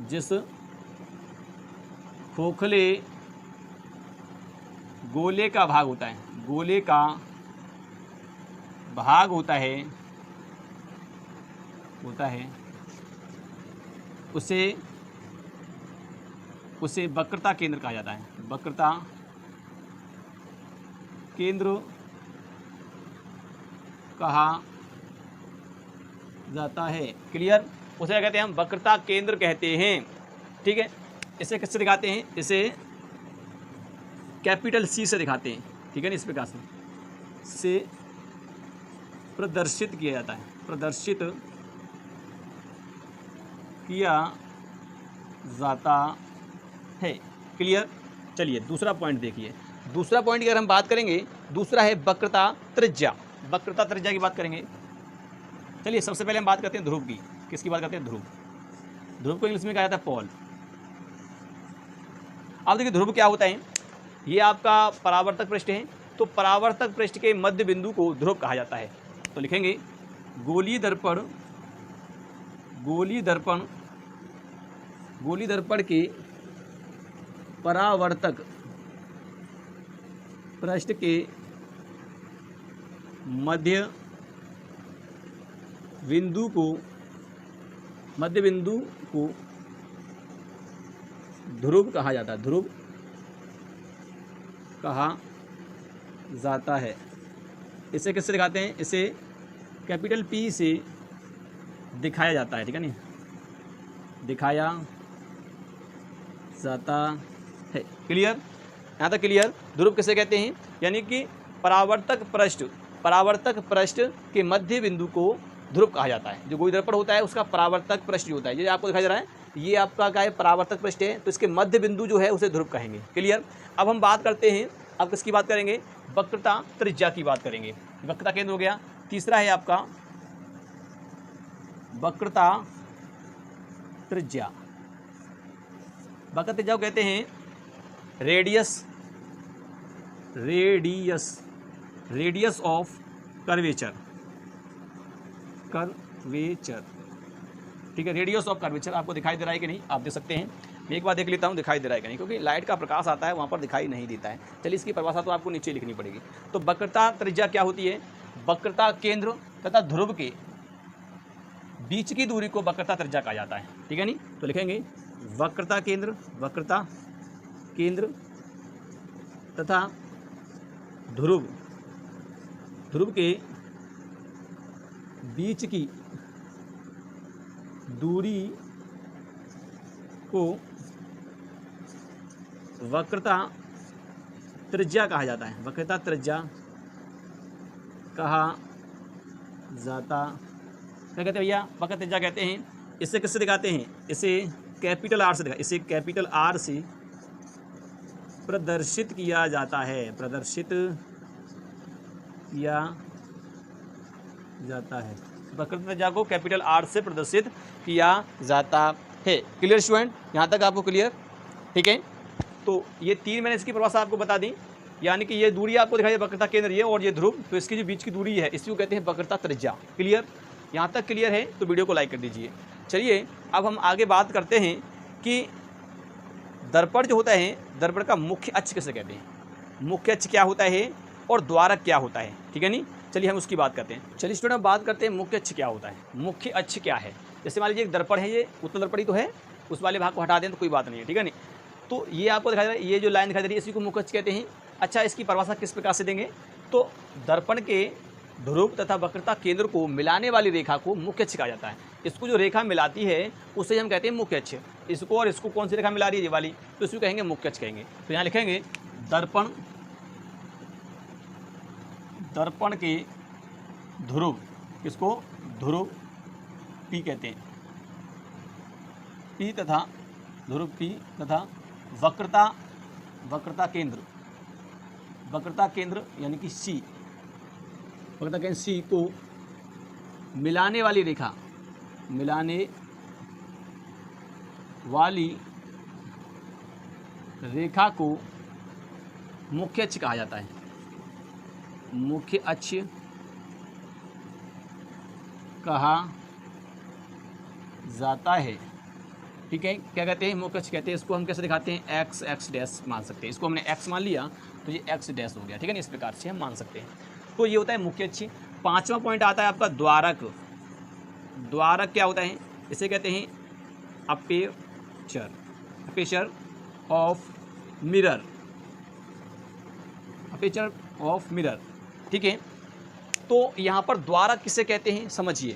जिस खोखले गोले का भाग होता है, गोले का भाग होता है उसे वक्रता केंद्र कहा जाता है, वक्रता केंद्र कहा जाता है। क्लियर, उसे क्या कहते हैं हम, वक्रता केंद्र कहते हैं। ठीक है, इसे किससे दिखाते हैं, इसे कैपिटल सी से दिखाते हैं। ठीक है ना, इस प्रकार से प्रदर्शित किया जाता है, प्रदर्शित किया जाता है। क्लियर, चलिए दूसरा पॉइंट देखिए। दूसरा पॉइंट की अगर हम बात करेंगे, दूसरा है वक्रता त्रिज्या। वक्रता त्रिज्या की बात करेंगे। चलिए सबसे पहले हम बात करते हैं ध्रुव की। किसकी बात करते हैं, ध्रुव। ध्रुव को इंग्लिश में कहा जाता है पोल। अब देखिए ध्रुव क्या होता है, ये आपका परावर्तक पृष्ठ है, तो परावर्तक पृष्ठ के मध्य बिंदु को ध्रुव कहा जाता है। तो लिखेंगे गोलीय दर्पण के परावर्तक पृष्ठ के मध्य बिंदु को ध्रुव कहा जाता है, ध्रुव कहा जाता है। इसे किससे दिखाते हैं, इसे कैपिटल पी से दिखाया जाता है। ठीक है नहीं, दिखाया जाता है। क्लियर, यहाँ तक क्लियर। ध्रुव किसे कहते हैं, यानी कि परावर्तक पृष्ठ के मध्य बिंदु को ध्रुव कहा जाता है। जो गोली दर्पण होता है उसका परावर्तक पृष्ठ जो होता है, ये आपको दिखाई दे रहा है, ये आपका क्या है, परावर्तक पृष्ठ है, तो इसके मध्य बिंदु जो है उसे ध्रुव कहेंगे। क्लियर। अब हम बात करते हैं, अब किसकी बात करेंगे, वक्रता त्रिज्या की बात करेंगे। वक्रता केंद्र हो गया। तीसरा है आपका वक्रता त्रिज्या। वक्रता त्रिज्या को कहते हैं रेडियस ऑफ कर्वेचर। ठीक है, रेडियस ऑफ कर्वेचर आपको दिखाई दे रहा है कि नहीं, आप देख सकते हैं। मैं एक बार देख लेता हूँ दिखाई दे रहा है कि नहीं, क्योंकि लाइट का प्रकाश आता है वहाँ पर दिखाई नहीं देता है। चलिए इसकी परिभाषा तो आपको नीचे लिखनी पड़ेगी। तो वक्रता त्रिज्या क्या होती है, वक्रता केंद्र तथा ध्रुव के बीच की दूरी को वक्रता त्रिज्या कहा जाता है। ठीक है नहीं, तो लिखेंगे वक्रता केंद्र तथा ध्रुव के बीच की दूरी को वक्रता त्रिज्या कहा जाता है, वक्रता त्रिज्या कहा जाता। क्या कहते हैं भैया, वक्रता त्रिज्या कहते हैं। इसे किससे दिखाते हैं, इसे कैपिटल आर से इसे कैपिटल आर से प्रदर्शित किया जाता है, प्रदर्शित किया जाता है। वक्रता त्रिज्या को कैपिटल आर से प्रदर्शित किया जाता है। क्लियर स्टूडेंट, यहाँ तक आपको क्लियर। ठीक है, तो ये तीन मैंने इसकी परिभाषा आपको बता दी। यानी कि ये दूरी आपको दिखाई दे, वक्रता केंद्र ये और ये ध्रुव, तो इसकी जो बीच की दूरी है इसको कहते हैं वक्रता त्रिज्या। क्लियर, यहाँ तक क्लियर है तो वीडियो को लाइक कर दीजिए। चलिए अब हम आगे बात करते हैं कि दर्पण जो होता है, दर्पण का मुख्य अक्ष किसे कहते हैं, मुख्य अक्ष क्या होता है और द्वारक क्या होता है। ठीक है नहीं, चलिए हम उसकी बात करते हैं। चलिए स्टूडेंट बात करते हैं मुख्य अक्ष क्या होता है। मुख्य अक्ष क्या है, जैसे मान लीजिए एक दर्पण है, ये उत्तल दर्पण ही तो है, उस वाले भाग को हटा दें तो कोई बात नहीं है। ठीक है नहीं, तो ये आपको दिखाई दे रहा है, ये जो लाइन दिखाई दे रही है इसी को मुख्य अक्ष कहते हैं। अच्छा, इसकी परिभाषा किस प्रकार से देंगे, तो दर्पण के ध्रुव तथा वक्रता केंद्र को मिलाने वाली रेखा को मुख्य अक्ष कहा जाता है। इसको जो रेखा मिलाती है उसे हम कहते हैं मुख्य अक्ष। इसको और इसको कौन सी रेखा मिला रही है, ये वाली, तो इसको कहेंगे मुख्य अक्ष कहेंगे। तो यहाँ लिखेंगे दर्पण, दर्पण के ध्रुव, किसको, ध्रुव P कहते हैं, P तथा ध्रुव P तथा वक्रता, वक्रता केंद्र, वक्रता केंद्र यानी कि C, वक्रता केंद्र C को मिलाने वाली रेखा, मिलाने वाली रेखा को मुख्य अक्ष कहा जाता है, मुख्य अक्ष कहा जाता है। ठीक है, क्या कहते हैं, मुख्य अक्ष कहते हैं। इसको हम कैसे दिखाते हैं, एक्स, एक्स डैश मान सकते हैं। इसको हमने एक्स मान लिया तो ये एक्स डैश हो गया। ठीक है ना, इस प्रकार से हम मान सकते हैं। तो ये होता है मुख्य अक्ष। पांचवा पॉइंट आता है आपका द्वारक। द्वारक क्या होता है, इसे कहते हैं aperture, aperture of mirror, aperture of mirror. ठीक है, तो यहाँ पर द्वारक किसे कहते हैं समझिए।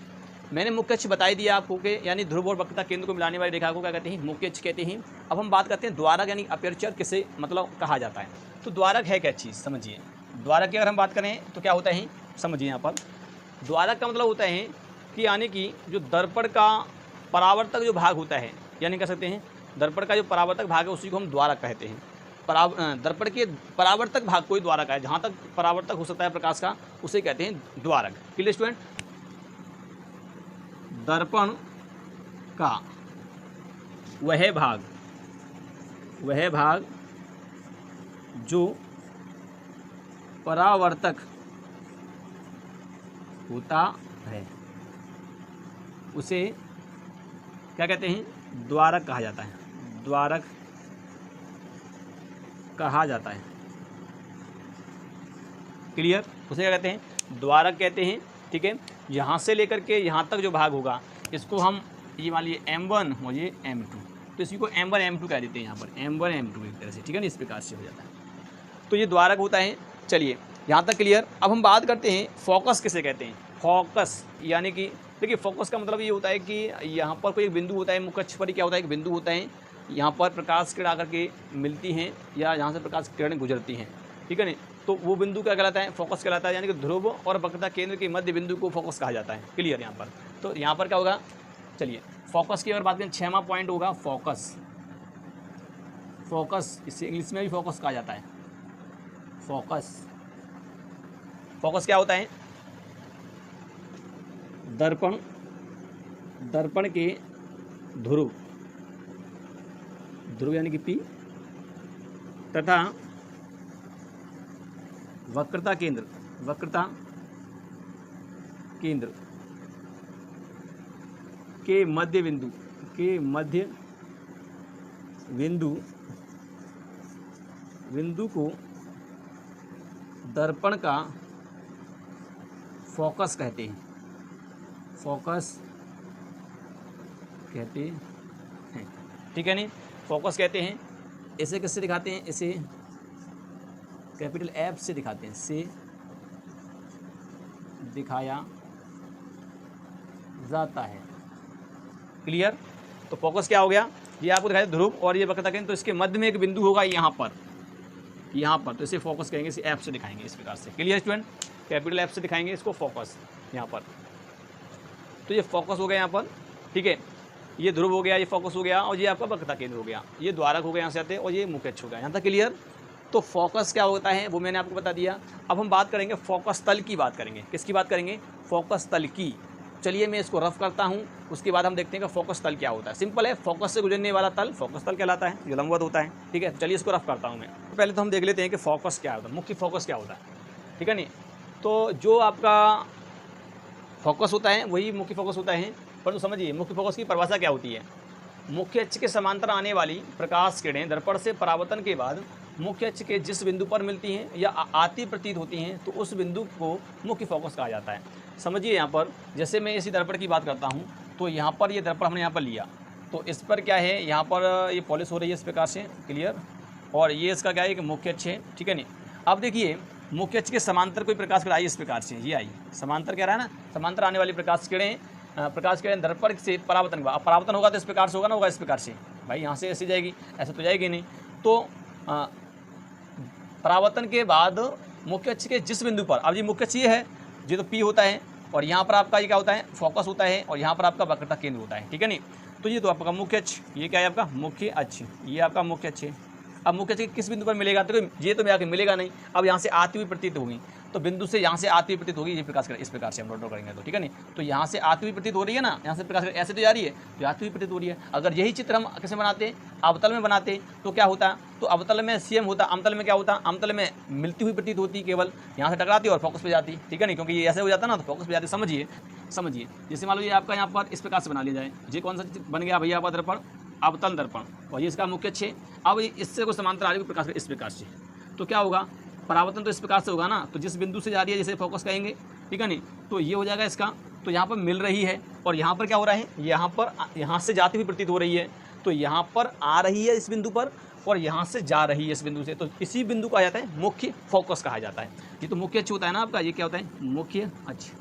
मैंने मुख्य अक्ष बता ही दिया आपको कि यानी ध्रुव और वक्रता केंद्र को मिलाने वाली रेखा को क्या कहते हैं, मुख्य अक्ष कहते हैं। अब हम बात करते हैं द्वारक यानी अपेचर किसे मतलब कहा जाता है। तो द्वारक है क्या चीज़ समझिए। द्वारक की अगर हम बात करें तो क्या होता है समझिए। यहाँ पर द्वारक का मतलब होता है कि यानी कि जो दर्पण का परावर्तक जो भाग होता है, यानी कह सकते हैं दर्पण का जो परावर्तक भाग है उसी को हम द्वारक कहते हैं। दर्पण के परावर्तक भाग को ही द्वारक है, जहाँ तक परावर्तक हो सकता है प्रकाश का उसे कहते हैं द्वारक। Clear student. दर्पण का वह भाग जो परावर्तक होता है उसे क्या कहते हैं, द्वारक कहा जाता है, द्वारक कहा जाता है। क्लियर, उसे क्या कहते हैं, द्वारक कहते हैं। ठीक है, यहाँ से लेकर के यहाँ तक जो भाग होगा इसको हम ये मान लीजिए M1 और ये M2, तो इसी को M1 M2 कह देते हैं यहाँ पर, M1 M2 एक तरह से। ठीक है ना, इस प्रकार से हो जाता है। तो ये द्वारक होता है। चलिए यहाँ तक क्लियर। अब हम बात करते हैं फोकस किसे कहते हैं। फोकस यानी कि देखिए फोकस का मतलब ये होता है कि यहाँ पर कोई एक बिंदु होता है, मुख्य अक्ष पर क्या होता है, एक बिंदु होता है, यहाँ पर प्रकाश किरण आकर के मिलती हैं या यहाँ से प्रकाश किरण गुजरती हैं। ठीक है ना, तो वो बिंदु क्या कहलाता है, फोकस कहलाता है। यानी कि ध्रुव और वक्रता केंद्र के मध्य बिंदु को फोकस कहा जाता है। क्लियर यहाँ पर। तो यहाँ पर क्या होगा, चलिए फोकस की अगर बात करें, 6वां पॉइंट होगा फोकस। फोकस इसे इंग्लिश में भी फोकस कहा जाता है। फोकस, फोकस क्या होता है, दर्पण, दर्पण के ध्रुव, ध्रुव यानी कि P तथा वक्रता केंद्र, वक्रता केंद्र के मध्य बिंदु, के मध्य बिंदु, बिंदु को दर्पण का फोकस कहते हैं, फोकस कहते हैं। ठीक है नहीं, फोकस कहते हैं। इसे किससे दिखाते हैं, इसे कैपिटल F से दिखाते हैं, से दिखाया जाता है। क्लियर। तो फोकस क्या हो गया, ये आपको दिखाया ध्रुव और ये वक्रता केंद्र, तो इसके मध्य में एक बिंदु होगा यहाँ पर, यहाँ पर, तो इसे फोकस कहेंगे, इसे F से दिखाएंगे इस प्रकार से। क्लियर स्टूडेंट, कैपिटल F से दिखाएंगे इसको फोकस यहाँ पर। तो ये फोकस हो गया यहाँ पर। ठीक है, ये ध्रुव हो गया, ये फोकस हो गया, और ये आपका वक्रता केंद्र हो गया, ये द्वारक हो गया यहाँ से आते, और ये मुख्य अक्ष हो गया। यहाँ तक क्लियर। तो फोकस क्या होता है वो मैंने आपको बता दिया। अब हम बात करेंगे फोकस तल की, बात करेंगे किसकी बात करेंगे, फोकस तल की। चलिए मैं इसको रफ करता हूँ, उसके बाद हम देखते हैं कि फोकस तल क्या होता है। सिंपल है, फोकस से गुजरने वाला तल फोकस तल कहलाता है, जो लंबवत होता है। ठीक है, चलिए इसको रफ करता हूँ मैं। पहले तो हम देख लेते हैं कि फोकस क्या होता है, मुख्य फोकस क्या होता है। ठीक है नहीं, तो जो आपका फोकस होता है वही मुख्य फोकस होता है। परंतु समझिए मुख्य फोकस की परिभाषा क्या होती है। मुख्य अक्ष के समांतर आने वाली प्रकाश किरणें दर्पण से परावर्तन के बाद मुख्य अक्ष के जिस बिंदु पर मिलती हैं या आती प्रतीत होती हैं, तो उस बिंदु को मुख्य फोकस कहा जाता है। समझिए यहाँ पर जैसे मैं इसी दर्पण की बात करता हूँ, तो यहाँ पर ये दर्पण हमने यहाँ पर लिया, तो इस पर क्या है, यहाँ पर ये पॉलिश हो रही है इस प्रकार से। क्लियर। और ये इसका क्या है कि मुख्य अक्ष है। ठीक है नहीं, अब देखिए मुख्य अक्ष के समांतर कोई प्रकाश किरण आई इस प्रकार से, ये आई समांतर, कह रहा है ना, समांतर आने वाली प्रकाश किरणें प्रकाश किरण दर्पण से परावर्तन हुआ। अब परावर्तन होगा तो इस प्रकार से होगा ना, होगा इस प्रकार से, भाई यहाँ से ऐसे जाएगी, ऐसे तो जाएगी नहीं। तो परावर्तन के बाद मुख्य अक्ष के जिस बिंदु पर, अब ये मुख्य अक्ष ये है, ये तो P होता है, और यहाँ पर आपका ये क्या होता है, फोकस होता है, और यहाँ पर आपका वक्रता केंद्र होता है, ठीक है नहीं। तो ये तो आपका मुख्य अक्ष, ये क्या है आपका मुख्य अक्ष, ये आपका मुख्य अक्ष है। अब मुख्य अक्ष किस बिंदु पर मिलेगा, तो ये तो आके मिलेगा नहीं, अब यहाँ से आती हुई प्रतीत होगी, तो बिंदु से यहाँ से आती हुई प्रतीत होगी, ये प्रकाश इस प्रकार से हम ड्रॉ करेंगे तो, ठीक है नहीं। तो यहाँ से आती हुई प्रतीत हो रही है ना, यहाँ से प्रकाश ऐसे तो जा रही है, तो आती हुई प्रतीत हो रही है। अगर यही चित्र हम कैसे बनाते, अवतल में बनाते, तो क्या होता, तो अवतल में CM होता, अमतल में क्या होता, अमतल में मिलती हुई प्रतीत होती, केवल यहाँ से टकराती और फोकस पे जाती, ठीक है नहीं, क्योंकि ये ऐसे हो जाता ना, तो फोकस पे जाती। समझिए जैसे मान लो ये आपका यहाँ पर इस प्रकार से बना लिया जाए, ये कौन सा बन गया भैया आपका दर्पण, अवतल दर्पण, और ये इसका मुख्य अक्ष है। अब इससे कोई समांतर आ रही है प्रकाश इस प्रकार से, तो क्या होगा, परावर्तन तो इस प्रकार से होगा ना, तो जिस बिंदु से जा रही है जैसे फोकस कहेंगे, ठीक है नहीं, तो ये हो जाएगा इसका, तो यहाँ पर मिल रही है, और यहाँ पर क्या हो रहा है, यहाँ से जाती हुई प्रतीत हो रही है, तो यहाँ पर आ रही है इस बिंदु पर, और यहाँ से जा रही है इस बिंदु से, तो इसी बिंदु को आ जाता है मुख्य फोकस कहा जाता है। ये तो मुख्य अक्ष होता है ना आपका, ये क्या होता है मुख्य अक्ष,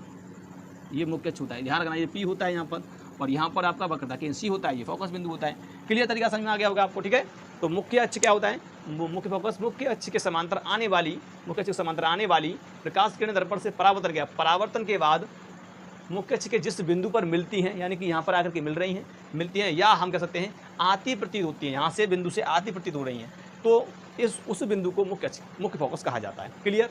ये मुख्य अक्ष होता है, ध्यान रखना, ये P होता है यहाँ पर, और यहाँ पर आपका वक्रता केंद्र C होता है, ये फोकस बिंदु होता है। क्लियर तरीका समझ में आ गया होगा आपको, ठीक है। तो मुख्य अक्ष क्या होता है, मुख्य फोकस, मुख्य अक्ष के समांतर आने वाली प्रकाश किरण दर्पण से परावर्तन गया, परावर्तन के बाद मुख्य अक्ष के जिस बिंदु पर मिलती हैं, यानी कि यहाँ पर आकर के मिलती हैं, या हम कह सकते हैं आती प्रतीत होती हैं, यहाँ से बिंदु से आती प्रतीत हो रही हैं, तो उस बिंदु को मुख्य फोकस कहा जाता है। क्लियर,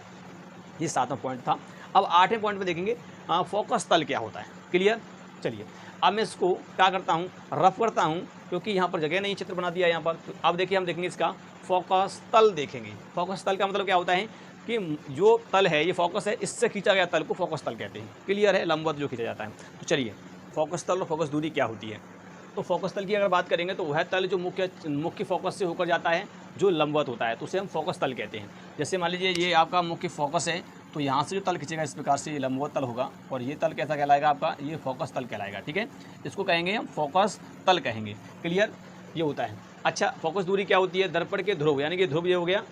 ये 7वां पॉइंट था। अब 8वें पॉइंट में देखेंगे फोकस तल क्या होता है। क्लियर, चलिए अब मैं इसको क्या करता हूँ, रफ करता हूँ, क्योंकि यहाँ पर जगह नहीं, चित्र बना दिया यहाँ पर। तो अब देखिए हम देखेंगे इसका फोकस तल देखेंगे। फोकस तल का मतलब क्या होता है कि जो तल है, ये फोकस है, इससे खींचा गया तल को फोकस तल कहते हैं। क्लियर है, लंबवत जो खींचा जाता है। तो चलिए फोकस तल और फोकस दूरी क्या होती है। तो फोकस तल की अगर बात करेंगे तो वह तल जो मुख्य फोकस से होकर जाता है, जो लंबवत होता है, तो उसे हम फोकस तल कहते हैं। जैसे मान लीजिए ये आपका मुख्य फोकस है, तो यहाँ से जो तल खींचेगा इस प्रकार से, ये लंबवत तल होगा, और ये तल कैसा कहलाएगा आपका, ये फोकस तल कहलाएगा। ठीक है, इसको कहेंगे हम फोकस तल कहेंगे। क्लियर, ये होता है। अच्छा, फोकस दूरी क्या होती है, दर्पण के ध्रुव, यानी कि ध्रुव ये हो गया,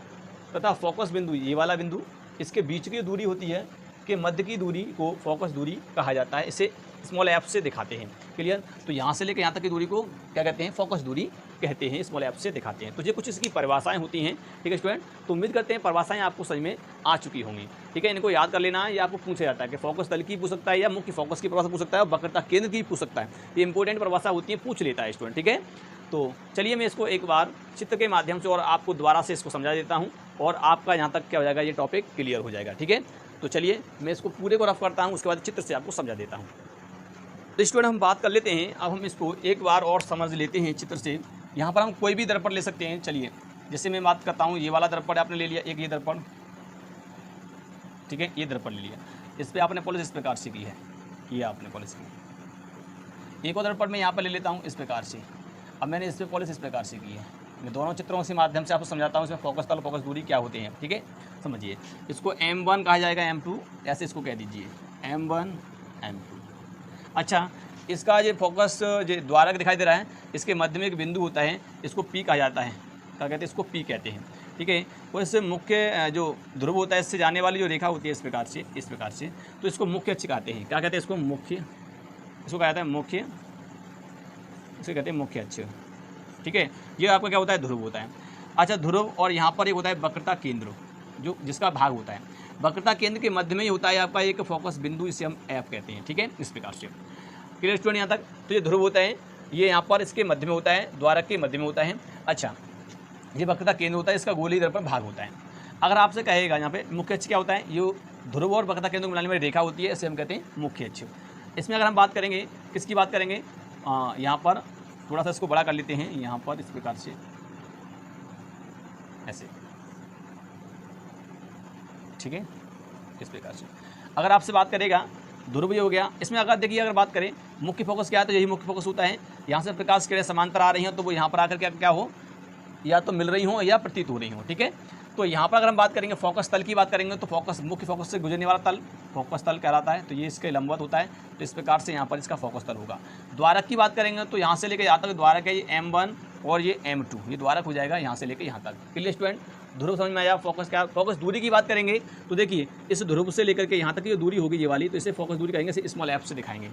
तथा फोकस बिंदु ये वाला बिंदु, इसके बीच की दूरी होती है कि मध्य की दूरी को फोकस दूरी कहा जाता है। इसे स्मॉल एफ से दिखाते हैं। क्लियर, तो यहाँ से लेकर यहाँ तक की दूरी को क्या कहते हैं, फोकस दूरी कहते हैं, स्मॉल एफ से दिखाते हैं। तो ये कुछ इसकी परिभाषाएं होती हैं। ठीक है स्टूडेंट, तो उम्मीद करते हैं परिभाषाएं आपको समझ में आ चुकी होंगी। ठीक है, इनको याद कर लेना है। ये आपको पूछा जाता है कि फोकस तल की पूछ सकता है, या मुख्य फोकस की परिभाषा पूछ सकता है, और वक्रता केंद्र की पूछ सकता है। ये इंपॉर्टेंट परिभाषा होती है, पूछ लेता है स्टूडेंट। ठीक है, तो चलिए मैं इसको एक बार चित्र के माध्यम से और आपको दोबारा से इसको समझा देता हूँ, और आपका यहाँ तक क्या हो जाएगा, ये टॉपिक क्लियर हो जाएगा। ठीक है, तो चलिए मैं इसको पूरे को रफ करता हूँ, उसके बाद चित्र से आपको समझा देता हूँ। तो स्टूडेंट हम बात कर लेते हैं, अब हम इसको एक बार और समझ लेते हैं चित्र से। यहाँ पर हम कोई भी दर्पण ले सकते हैं। चलिए जैसे मैं बात करता हूँ, ये वाला दर्पण आपने ले लिया, एक ये दर्पण, ठीक है, ये दर्पण ले लिया, इस पर आपने पॉलिश इस प्रकार से की है, ये आपने पॉलिश की। एक और दर्पण मैं यहाँ पर ले लेता हूँ इस प्रकार से, अब मैंने इस पर पॉलिश इस प्रकार से की है। मैं दोनों चित्रों के माध्यम से आपको समझाता हूँ इसमें फोकस तल फोकस दूरी क्या होते हैं। ठीक है, समझिए, इसको M1 कहा जाएगा, M2 ऐसे इसको कह दीजिए, M1 M2। अच्छा, इसका जो फोकस जो द्वारक दिखाई दे रहा है, इसके मध्य में एक बिंदु होता है, इसको P कहा जाता है। क्या कहते हैं, इसको P कहते हैं। ठीक है, और इससे मुख्य जो ध्रुव होता है, इससे जाने वाली जो रेखा होती है इस प्रकार से, तो इसको मुख्य अक्ष कहते हैं। क्या कहते हैं इसको, मुख्य, इसको कहा जाता है मुख्य, इसे कहते हैं मुख्य अक्ष। ठीक है, ये आपका क्या होता है, ध्रुव होता है। अच्छा, ध्रुव, और यहाँ पर एक होता है वक्रता केंद्र, जो जिसका भाग होता है। वक्रता केंद्र के मध्य में ही होता है आपका एक फोकस बिंदु, इसे हम F कहते हैं। ठीक है, इस प्रकार से। क्लियर स्टूडेंट यहाँ तक। तो ये ध्रुव होता है, ये यहाँ पर इसके मध्य में होता है, द्वारक के मध्य में होता है। अच्छा, ये वक्रता केंद्र होता है, इसका गोलीय दर्पण भाग होता है। अगर आपसे कहेगा यहाँ पे मुख्य अक्ष क्या होता है, ये ध्रुव और वक्रता केंद्र को मिलाने वाली रेखा होती है, इसे हम कहते हैं मुख्य अक्ष। इसमें अगर हम बात करेंगे, किसकी बात करेंगे, यहाँ पर थोड़ा सा इसको बड़ा कर लेते हैं, यहाँ पर इस प्रकार से ऐसे, ठीक है, इस प्रकार से। अगर आपसे बात करेगा, ध्रुव ये हो गया। इसमें अगर देखिए, अगर बात करें मुख्य फोकस क्या है, तो यही मुख्य फोकस होता है। यहाँ से प्रकाश किरणें समांतर आ रही हैं, तो वो यहाँ पर आकर क्या हो, या तो मिल रही हो या प्रतीत हो रही हो। ठीक है, तो यहाँ पर अगर हम बात करेंगे फोकस तल की बात करेंगे, तो फोकस मुख्य फोकस से गुजरने वाला तल फोकस तल कहलाता है। तो ये इसके लंबवत होता है, तो इस प्रकार से यहाँ पर इसका फोकस तल होगा। द्वारक की बात करेंगे, तो यहाँ से लेकर यहाँ तक द्वारक है, ये M1 और ये M2, ये द्वारक हो जाएगा यहाँ से लेकर यहाँ तक। क्लियर स्टूडेंट, ध्रुव समझ में आया। फोकस क्या, फोकस दूरी की बात करेंगे, तो देखिए इस ध्रुव से लेकर के यहाँ तक की जो दूरी होगी ये वाली, तो इसे फोकस दूरी कहेंगे, इसे स्मॉल एफ से दिखाएंगे।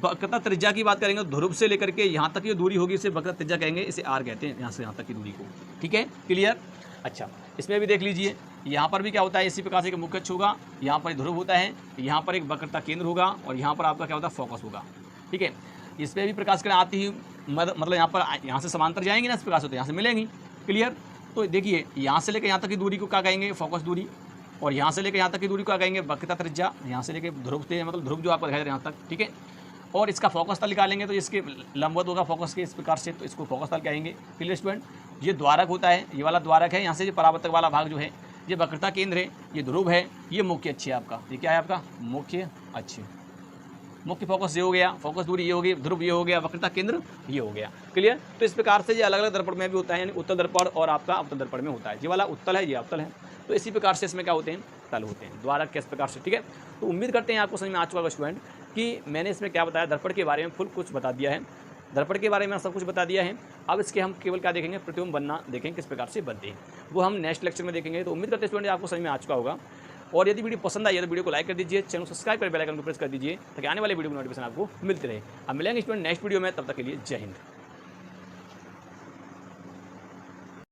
वक्रता त्रिज्या की बात करेंगे, ध्रुव से लेकर के यहाँ तक की दूरी होगी, इसे वक्रता त्रिज्या कहेंगे, इसे आर कहते हैं, यहाँ से यहाँ तक की दूरी को। ठीक है, क्लियर। अच्छा, इसमें भी देख लीजिए, यहाँ पर भी क्या होता है, इसी प्रकार से एक मुख्य अक्ष होगा, यहाँ पर ध्रुव होता है, यहाँ पर एक वक्रता केंद्र होगा और यहाँ पर आपका क्या होता है, फोकस होगा। ठीक है, इसमें भी प्रकाश किरण आती ही मतलब यहाँ से समांतर जाएंगी ना, इस प्रकार से तो यहाँ से मिलेंगी। क्लियर। तो देखिए, यहाँ से लेकर यहाँ तक की दूरी को क्या कहेंगे, फोकस दूरी, और यहाँ से लेकर यहाँ तक की दूरी को क्या कहेंगे, वक्रता त्रिज्या। यहाँ से लेकर ध्रुव से मतलब ध्रुव जो आपको दिखाई दे रहा है यहाँ तक। ठीक है, और इसका फोकस तल निकालेंगे तो इसके लंबवत होगा फोकस के, इस प्रकार से, तो इसको फोकस तल कहेंगे। Clear student. ये द्वारक होता है, ये वाला द्वारक है, यहाँ से ये परावर्तक वाला भाग जो है ये वक्रता केंद्र है, ये ध्रुव है, ये मुख्य अक्ष है आपका। ये क्या है आपका, मुख्य अक्ष। मुख्य फोकस ये हो गया, फोकस दूरी ये हो गई, ध्रुव ये हो गया, वक्रता केंद्र ये हो गया। क्लियर। तो इस प्रकार से ये अलग अलग दर्पण में भी होता है, यानी उत्तल दर्पण और आपका अवतल दर्पण में होता है। ये वाला उत्तल है, ये अवतल है, तो इसी प्रकार से इसमें क्या होते हैं, तल होते हैं, द्वारक के इस प्रकार से। ठीक है, तो उम्मीद करते हैं आपको समझ में आ चुका होगा स्टूडेंट कि मैंने इसमें क्या बताया, दर्पण के बारे में फुल कुछ बता दिया है, दर्पण के बारे में सब कुछ बता दिया है। अब इसके हम केवल क्या देखेंगे, प्रतिबिंब बनना देखेंगे, किस प्रकार से बनते हैं, वो हम नेक्स्ट लेक्चर में देखेंगे। तो उम्मीद करते हैं स्टूडेंट आपको समझ में आ चुका होगा, और यदि वीडियो पसंद आई है तो वीडियो को लाइक कर दीजिए, चैनल को सब्सक्राइब कर बेल आइकन को प्रेस कर दीजिए, ताकि आने वाले वीडियो की नोटिफिकेशन आपको मिलते रहे। अब मिलेंगे स्टूडेंट नेक्स्ट वीडियो में, तब तक के लिए जय हिंद।